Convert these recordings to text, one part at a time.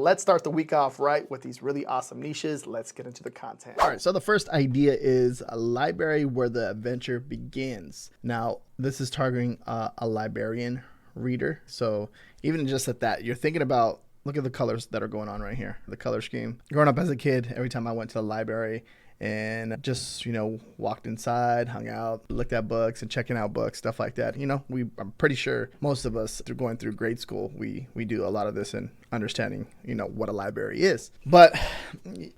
let's start the week off right with these really awesome niches. Let's get into the content. All right, so the first idea is a library where the adventure begins. Now, this is targeting a librarian reader. So even just at that, you're thinking about, look at the colors that are going on right here, the color scheme. Growing up as a kid, every time I went to the library and just, walked inside, hung out, looked at books and checking out books, stuff like that. I'm pretty sure most of us through going through grade school, we do a lot of this in understanding, what a library is. But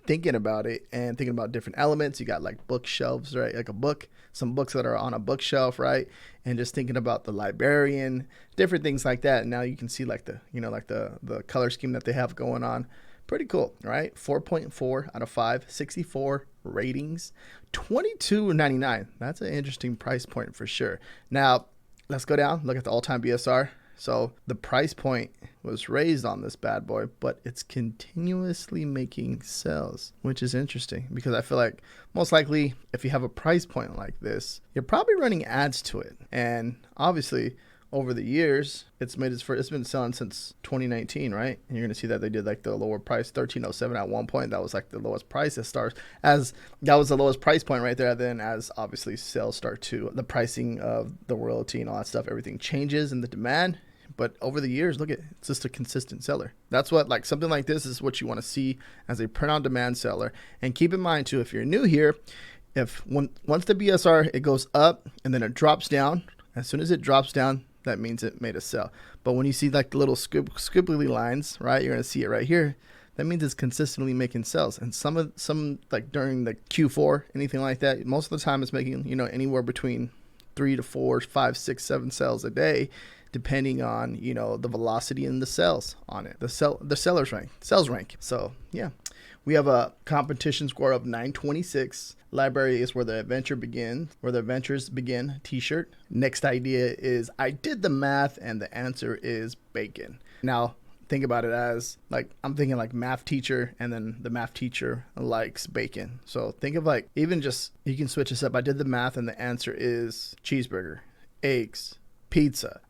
thinking about it and thinking about different elements, you got like bookshelves, right? Like a book, some books that are on a bookshelf, right? And just thinking about the librarian, different things like that. And now you can see like the color scheme that they have going on. Pretty cool, right? 4.4 out of 5, 64 ratings, $22.99. That's an interesting price point for sure. Now, let's go down, look at the all-time BSR. So the price point was raised on this bad boy, but it's continuously making sales, which is interesting because I feel like most likely if you have a price point like this, you're probably running ads to it. And obviously, over the years, it's been selling since 2019, right? And you're gonna see that they did like the lower price, $13.07 at one point. That was like the lowest price that was the lowest price point right there. Then as obviously sales start to, the pricing of the royalty and all that stuff, everything changes in the demand. But over the years, look at it's just a consistent seller. That's what something like this is what you want to see as a print on demand seller. And keep in mind too, if you're new here, once the BSR it goes up and then it drops down, as soon as it drops down, that means it made a sell. But when you see like the little squiggly lines, right, you're gonna see it right here. That means it's consistently making sales. And some like during the Q4, anything like that, most of the time it's making anywhere between 3 to 4, 5, 6, 7 sales a day, depending on the velocity and the sales on it, the sales rank. So yeah, we have a competition score of 926. Library is where the adventures begin. T-shirt. Next idea is I did the math and the answer is bacon. Now think about it as like I'm thinking like math teacher, and then the math teacher likes bacon. So think of like even just you can switch this up. I did the math and the answer is cheeseburger, eggs, pizza.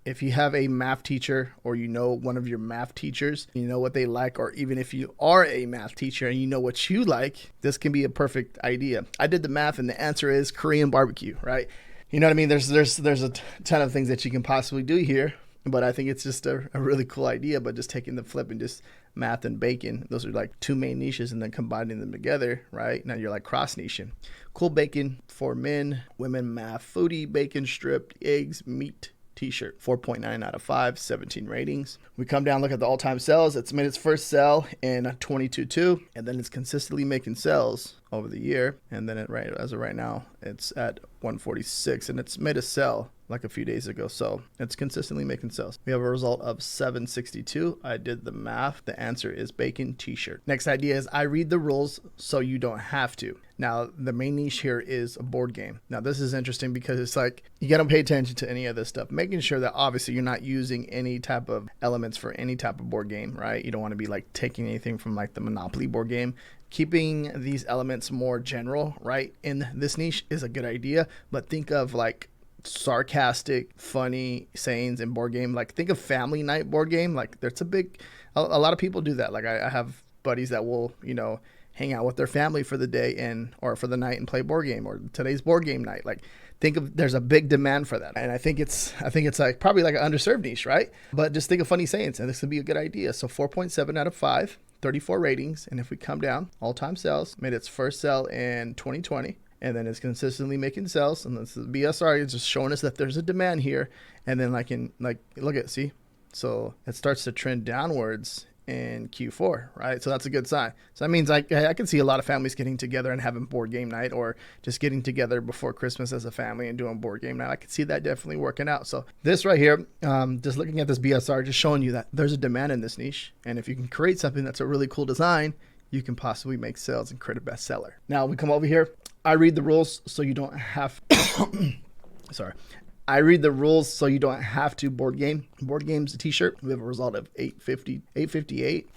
If you have a math teacher or one of your math teachers, what they like, or even if you are a math teacher and you know what you like, this can be a perfect idea. I did the math and the answer is Korean barbecue, right? You know what I mean? There's a ton of things that you can possibly do here, but I think it's just a really cool idea. But just taking the flip and just math and bacon, those are like two main niches, and then combining them together, right? Now you're like cross niching. Cool bacon for men, women, math, foodie, bacon stripped, eggs, meat. T-shirt, 4.9 out of 5, 17 ratings. We come down, look at the all-time sales. It's made its first sell in 22.2, and then it's consistently making sales over the year. And then as of right now, it's at 146, and it's made a sell like a few days ago. So it's consistently making sales. We have a result of 762. I did the math. The answer is bacon T-shirt. Next idea is I read the rules so you don't have to. Now, the main niche here is a board game. Now, this is interesting because it's like you got to pay attention to any of this stuff, making sure that obviously you're not using any type of elements for any type of board game, right? You don't want to be like taking anything from like the Monopoly board game. Keeping these elements more general, right, in this niche is a good idea. But think of like sarcastic, funny sayings in board game. Like think of family night board game. Like there's a lot of people do that. Like I have buddies that will, hang out with their family for the day or for the night and play board game, or today's board game night. Like there's a big demand for that. And I think it's like probably like an underserved niche, right? But just think of funny sayings, and this would be a good idea. So 4.7 out of 5, 34 ratings. And if we come down, all-time sales, made its first sell in 2020. And then it's consistently making sales. And this is BSR is just showing us that there's a demand here. And then look at, see? So it starts to trend downwards in Q4, right? So that's a good sign. So that means I can see a lot of families getting together and having board game night, or just getting together before Christmas as a family and doing board game night. I can see that definitely working out. So this right here, just looking at this BSR, just showing you that there's a demand in this niche. And if you can create something that's a really cool design, you can possibly make sales and create a bestseller. Now we come over here. I read the rules so you don't have I read the rules so you don't have to. Board games T-shirt. We have a result of 858.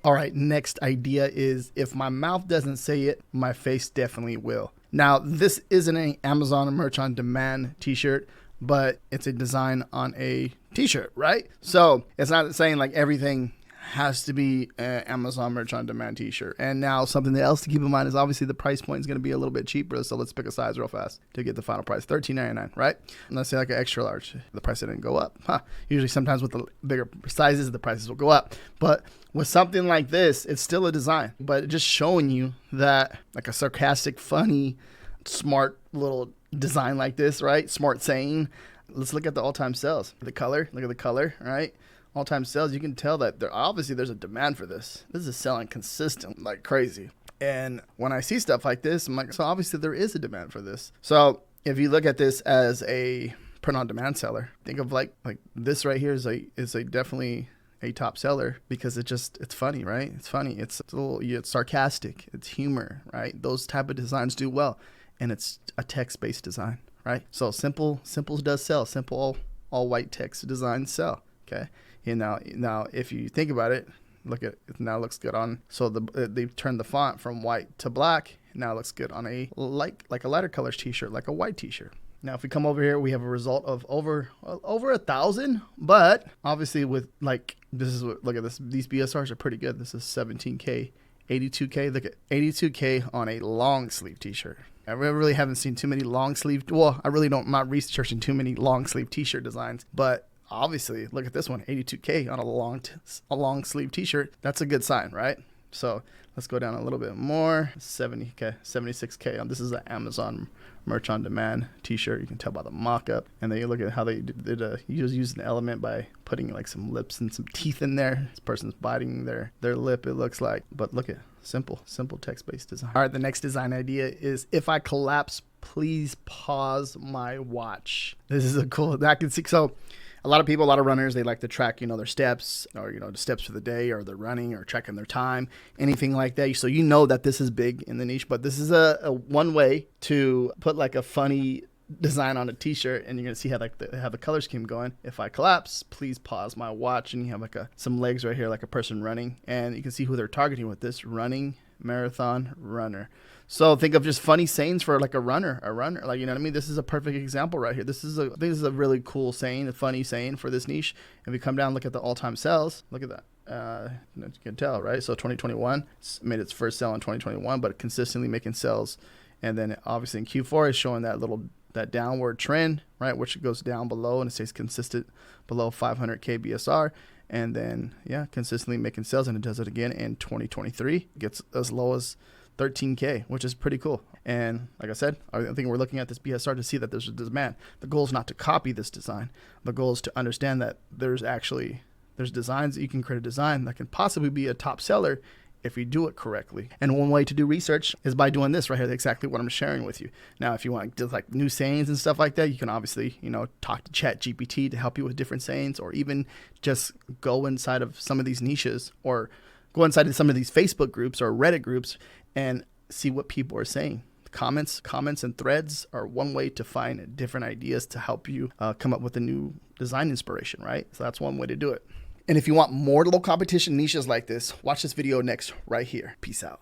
All right, next idea is if my mouth doesn't say it, my face definitely will. Now, this isn't an Amazon merch on demand T-shirt, but it's a design on a T-shirt, right? So it's not saying like everything has to be an Amazon merch on demand t-shirt. And now something else to keep in mind is obviously the price point is going to be a little bit cheaper. So let's pick a size real fast to get the final price. $13.99, right? And let's say like an extra large. The price didn't go up. Usually sometimes with the bigger sizes, the prices will go up. But with something like this, it's still a design. But just showing you that like a sarcastic, funny, smart little design like this, right? Smart saying. Let's look at the all-time sales. The color, look at the color, right? All-time sales, you can tell that there's a demand for this. This is selling consistent like crazy. And when I see stuff like this, I'm like, so obviously there is a demand for this. So if you look at this as a print-on-demand seller, think of like this right here is a definitely a top seller because it's funny, right? It's funny. It's sarcastic. It's humor, right? Those type of designs do well, and it's a text-based design, right? So simple does sell. Simple all white text designs sell. Okay. And now if you think about it, look at it now looks good on. So they've turned the font from white to black. Now it looks good on a like a lighter colors t-shirt, like a white t-shirt. Now if we come over here, we have a result of over 1,000. But obviously with like look at this. These BSRs are pretty good. This is 17K, 82K. Look at 82K on a long sleeve t-shirt. I really haven't seen too many long sleeve. Well, I'm not researching too many long sleeve t-shirt designs, but obviously, look at this one, 82K on a long sleeve t-shirt. That's a good sign, right? So let's go down a little bit more. 70K, 76K. This is an Amazon merch on demand t-shirt. You can tell by the mock-up. And then you look at how they did use an element by putting like some lips and some teeth in there. This person's biting their lip, it looks like. But look at simple text-based design. All right, the next design idea is if I collapse, please pause my watch. This is a cool, I can see. So a lot of runners, they like to track, their steps or, the steps for the day, or they're running or checking their time, anything like that. So that this is big in the niche, but this is a one way to put like a funny design on a t-shirt, and you're going to see how the color scheme going. If I collapse, please pause my watch. And you have like some legs right here, like a person running, and you can see who they're targeting with this: running, marathon, runner. So think of just funny sayings for like a runner, like, you know what I mean? This is a perfect example right here. I think this is a really cool saying, a funny saying for this niche. If we come down, look at the all-time sales, look at that. You can tell, right? So 2021 made its first sale in 2021, but consistently making sales. And then obviously in Q4 is showing that downward trend, right? Which goes down below and it stays consistent below 500K BSR. And then, consistently making sales, and it does it again in 2023. Gets as low as 13K, which is pretty cool. And like I said, I think we're looking at this BSR to see that there's a demand. The goal is not to copy this design. The goal is to understand that there's designs that you can create a design that can possibly be a top seller if you do it correctly. And one way to do research is by doing this right here, exactly what I'm sharing with you. Now, if you want to do like new sayings and stuff like that, you can obviously, talk to ChatGPT to help you with different sayings, or even just go inside of some of these niches, or go inside of some of these Facebook groups or Reddit groups and see what people are saying. Comments and threads are one way to find different ideas to help you come up with a new design inspiration, right? So that's one way to do it. And if you want more low competition niches like this, watch this video next right here. Peace out.